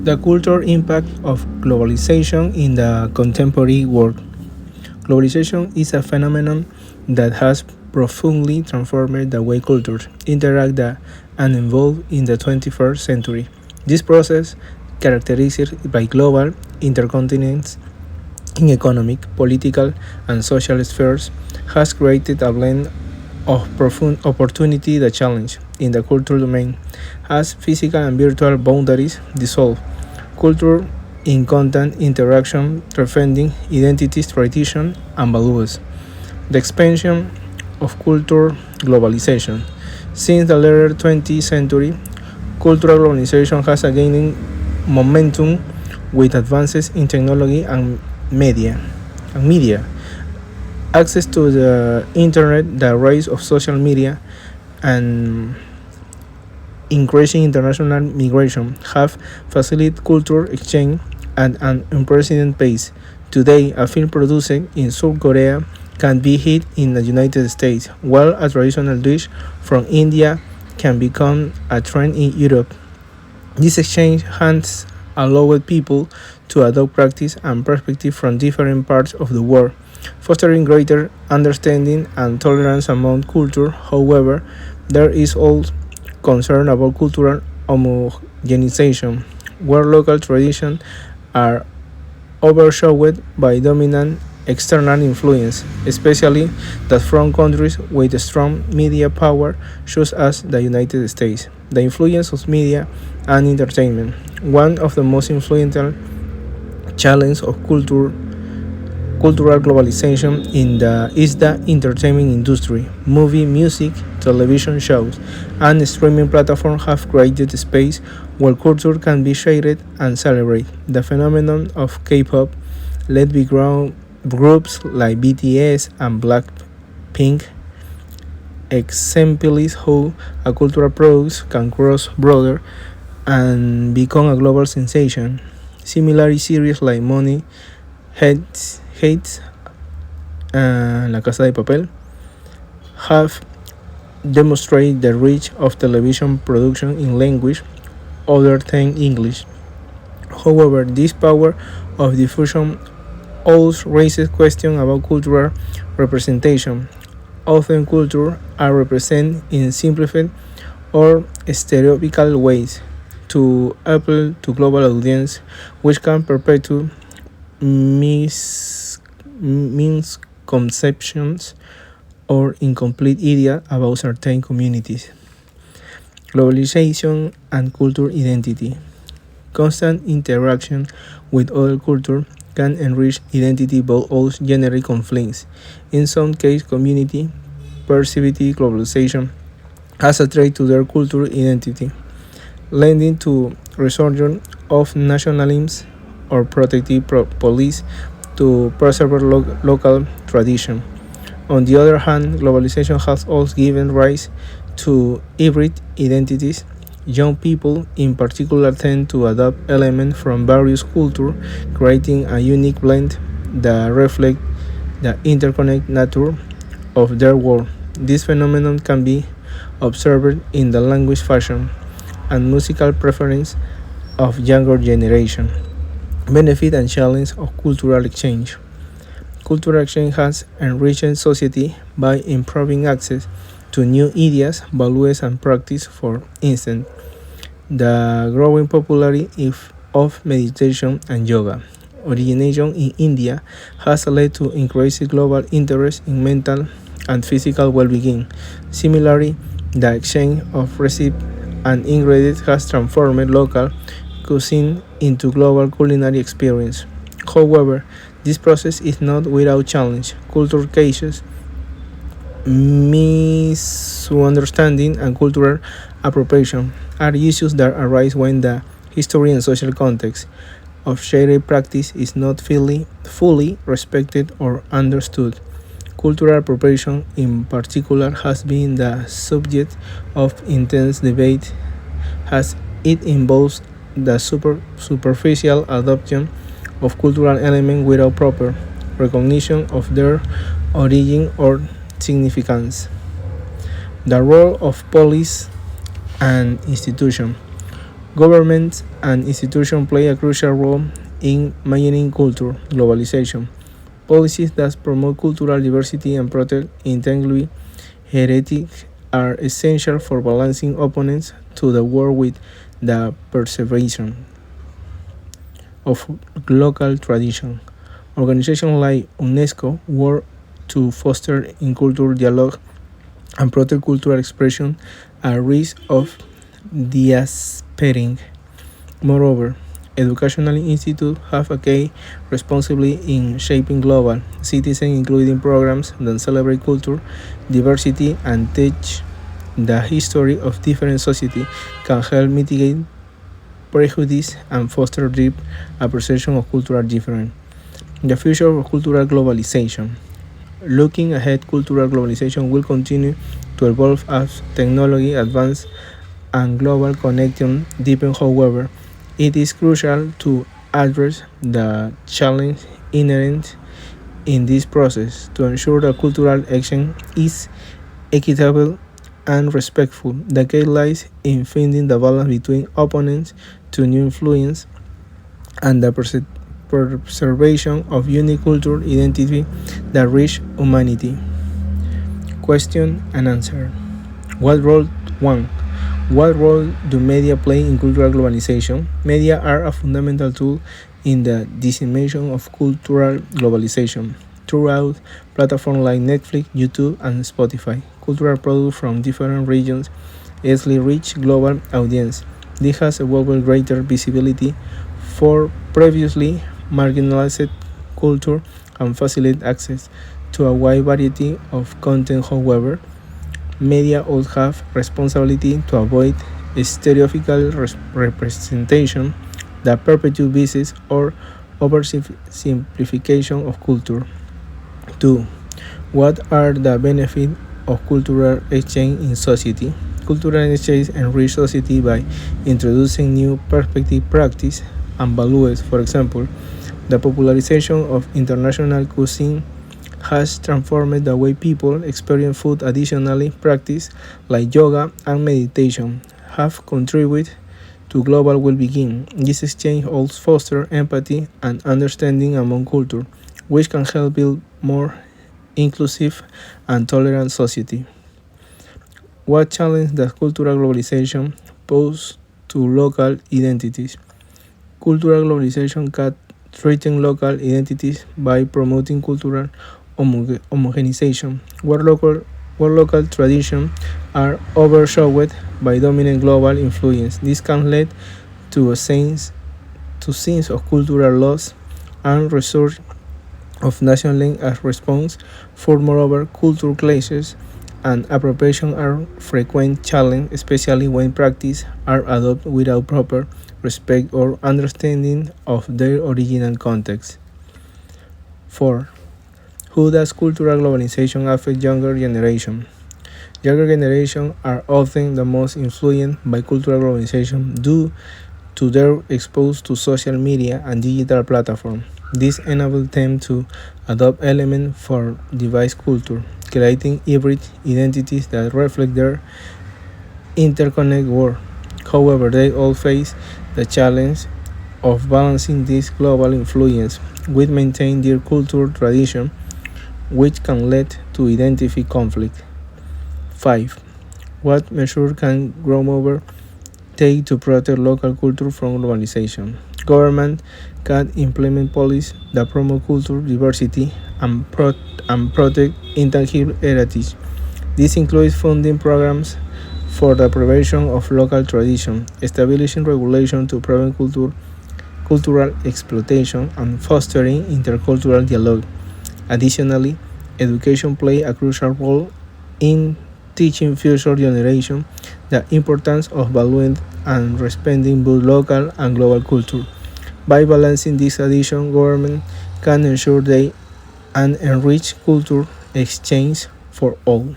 The cultural impact of globalization in the contemporary world. Globalization is a phenomenon that has profoundly transformed the way cultures interact and evolve in the 21st century. This process, characterized by global intercontinence in economic, political, and social spheres, has created a blend of profound opportunity that challenge in the cultural domain as physical and virtual boundaries dissolve. Culture in constant interaction, transcending identities, tradition, and values. The expansion of culture globalization. Since the later 20th century, cultural globalization has gained momentum with advances in technology and media. Access to the internet, the rise of social media, and increasing international migration have facilitated cultural exchange at an unprecedented pace. Today, a film produced in South Korea can be hit in the United States, while a traditional dish from India can become a trend in Europe. This exchange has allowed people to adopt practice and perspective from different parts of the world, fostering greater understanding and tolerance among cultures. However, there is also concern about cultural homogenization, where local traditions are overshadowed by dominant external influence, especially that from countries with strong media power, such as the United States. The influence of media and entertainment. One of the most influential challenges of cultural globalization is the entertainment industry. Movie, music, television shows, and streaming platforms have created a space where culture can be shared and celebrated. The phenomenon of K-pop, led by groups like BTS and Blackpink, exemplifies how a cultural product can cross borders and become a global sensation. Similarly, series like Money Hates La Casa de Papel have demonstrated the reach of television production in language other than English. However, this power of diffusion also raises questions about cultural representation. Often cultures are represented in simplified or stereotypical ways to appeal to global audience, which can perpetuate misconceptions or incomplete ideas about certain communities. Globalization and cultural identity. Constant interaction with other cultures can enrich identity but also generate conflicts. In some cases, community perceive globalization as a threat to their cultural identity, leading to resurgence of nationalism or protective police to preserve local tradition. On the other hand, globalization has also given rise to hybrid identities. Young people, in particular, tend to adopt elements from various cultures, creating a unique blend that reflects the interconnected nature of their world. This phenomenon can be observed in the language, fashion, and musical preference of younger generation. Benefit and challenge of cultural exchange. Cultural exchange has enriched society by improving access to new ideas, values, and practice. For instance, the growing popularity of meditation and yoga, origination in India, has led to increased global interest in mental and physical well-being. Similarly, the exchange of recipes and ingredients has transformed local cuisine into global culinary experience. However, this process is not without challenge. Cultural cases, misunderstanding, and cultural appropriation are issues that arise when the history and social context of shared practice is not fully respected or understood. Cultural appropriation, in particular, has been the subject of intense debate as it involves the superficial adoption of cultural elements without proper recognition of their origin or significance. The role of police and institution. Governments and institutions play a crucial role in managing culture globalization. Policies that promote cultural diversity and protect intangible heritage are essential for balancing opponents to the world with the preservation of local tradition. Organizations like UNESCO work to foster intercultural dialogue and protect cultural expression at risk of disappearing. Moreover, educational institutes have a key responsibility in shaping global citizens, including programs that celebrate culture, diversity, and teach the history of different societies can help mitigate prejudice and foster deep appreciation of cultural difference. The future of cultural globalization. Looking ahead, cultural globalization will continue to evolve as technology advances and global connection deepen. However, it is crucial to address the challenge inherent in this process to ensure that cultural exchange is equitable and respectful. The key lies in finding the balance between opponents to new influence and the preservation of unique cultural identity that reach humanity. Question and answer. What role 1. What role do media play in cultural globalization? Media are a fundamental tool in the dissemination of cultural globalization. Throughout platforms like Netflix, YouTube, and Spotify, cultural products from different regions easily reach global audience. This has enabled greater visibility for previously marginalized culture and facilitate access to a wide variety of content. However, media also have responsibility to avoid stereotypical representation that perpetuate biases or oversimplification of culture. 2. What are the benefits of cultural exchange in society? Cultural exchange enrich society by introducing new perspective, practice, and values. For example, the popularization of international cuisine has transformed the way people experience food. Additionally, practice like yoga and meditation have contributed to global well-being. This exchange also fosters empathy and understanding among cultures, which can help build more inclusive and tolerant society. What challenge does cultural globalization pose to local identities? Cultural globalization can threaten local identities by promoting cultural homogenization, where local traditions are overshadowed by dominant global influence. This can lead to a sense of cultural loss and resurgence of nationalism as response. Moreover, cultural clashes and appropriation are frequent challenges, especially when practices are adopted without proper respect or understanding of their original context. 4. How does cultural globalization affect younger generation? Younger generations are often the most influenced by cultural globalization due to their exposure to social media and digital platforms. This enables them to adopt elements for device culture, creating hybrid identities that reflect their interconnected world. However, they all face the challenge of balancing this global influence with maintaining their cultural tradition, which can lead to identity conflict. 5. What measures can growmovers take to protect local culture from globalization? Government can implement policies that promote cultural diversity and protect intangible heritage. This includes funding programs for the preservation of local tradition, establishing regulations to prevent cultural exploitation, and fostering intercultural dialogue. Additionally, education plays a crucial role in teaching future generations the importance of valuing and respecting both local and global culture. By balancing this addition, government can ensure they and enrich culture exchange for all.